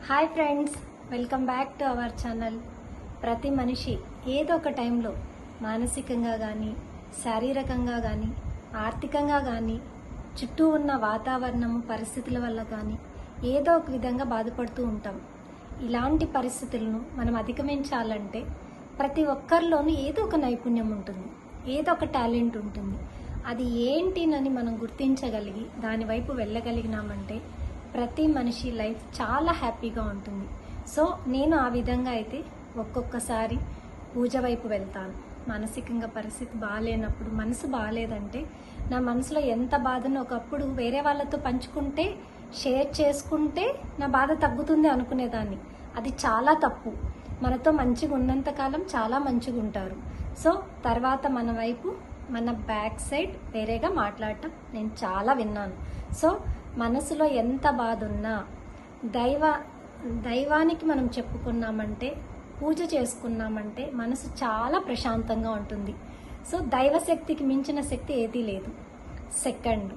Hi friends, welcome back to our channel. ప్రతి మనిషి ఏదో ఒక టైంలో మానసికంగా కానీ, శారీరకంగా కానీ, ఆర్థికంగా కానీ, చుట్టూ ఉన్న వాతావరణము పరిస్థితుల వల్ల కానీ ఏదో ఒక విధంగా బాధపడుతూ ఉంటాం. ఇలాంటి పరిస్థితులను మనం అధిగమించాలంటే ప్రతి ఒక్కరిలోనూ ఏదో ఒక నైపుణ్యం ఉంటుంది, ఏదో ఒక టాలెంట్ ఉంటుంది. అది ఏంటినని మనం గుర్తించగలిగి దాని వైపు వెళ్ళగలిగినామంటే ప్రతి మనిషి లైఫ్ చాలా హ్యాపీగా ఉంటుంది. సో నేను ఆ విధంగా అయితే ఒక్కొక్కసారి పూజ వైపు వెళ్తాను. మానసికంగా పరిస్థితి బాగాలేనప్పుడు, మనసు బాగాలేదంటే నా మనసులో ఎంత బాధను ఒకప్పుడు వేరే వాళ్ళతో పంచుకుంటే, షేర్ చేసుకుంటే నా బాధ తగ్గుతుంది అనుకునేదాన్ని. అది చాలా తప్పు. మనతో మంచిగా ఉన్నంతకాలం చాలా మంచిగా ఉంటారు. సో తర్వాత మన వైపు, మన బ్యాక్ సైడ్ వేరేగా మాట్లాడటం నేను చాలా విన్నాను. సో మనసులో ఎంత బాధ ఉన్నా దైవానికి మనం చెప్పుకున్నామంటే, పూజ చేసుకున్నామంటే మనసు చాలా ప్రశాంతంగా ఉంటుంది. సో దైవశక్తికి మించిన శక్తి ఏదీ లేదు. సెకండ్,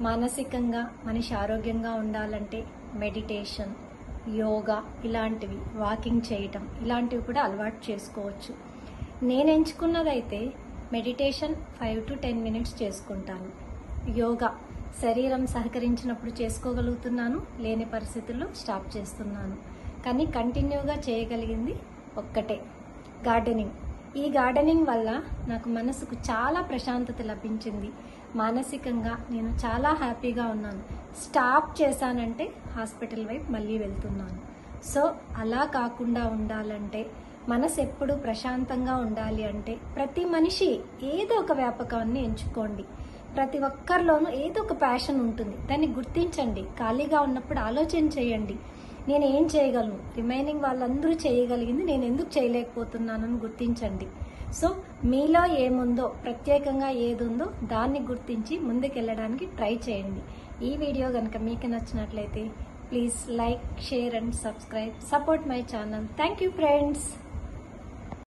మానసికంగా మనిషి ఆరోగ్యంగా ఉండాలంటే మెడిటేషన్, యోగా ఇలాంటివి, వాకింగ్ చేయటం ఇలాంటివి కూడా అలవాటు చేసుకోవచ్చు. నేను ఎంచుకున్నదైతే మెడిటేషన్ 5 to 10 minutes చేసుకుంటాను. యోగా శరీరం సహకరించినప్పుడు చేసుకోగలుగుతున్నాను, లేని పరిస్థితుల్లో స్టాప్ చేస్తున్నాను. కానీ కంటిన్యూగా చేయగలిగింది ఒక్కటే, గార్డెనింగ్. ఈ గార్డెనింగ్ వల్ల నాకు మనసుకు చాలా ప్రశాంతత లభించింది. మానసికంగా నేను చాలా హ్యాపీగా ఉన్నాను. స్టాప్ చేశానంటే హాస్పిటల్ వైపు మళ్ళీ వెళ్తున్నాను. సో అలా కాకుండా ఉండాలంటే, మనసు ఎప్పుడు ప్రశాంతంగా ఉండాలి అంటే ప్రతి మనిషి ఏదో ఒక వ్యాపకాన్ని ఎంచుకోండి. ప్రతి ఒక్కరిలోనూ ఏదో ఒక ప్యాషన్ ఉంటుంది, దాన్ని గుర్తించండి. ఖాళీగా ఉన్నప్పుడు ఆలోచన చేయండి, నేను ఏం చేయగలను, రిమైనింగ్ వాళ్ళందరూ చేయగలిగింది నేను ఎందుకు చేయలేకపోతున్నానని గుర్తించండి. సో మీలో ఏముందో, ప్రత్యేకంగా ఏది ఉందో దాన్ని గుర్తించి ముందుకెళ్ళడానికి ట్రై చేయండి. ఈ వీడియో కనుక మీకు నచ్చినట్లయితే please like, share and subscribe. Support my channel. Thank you friends.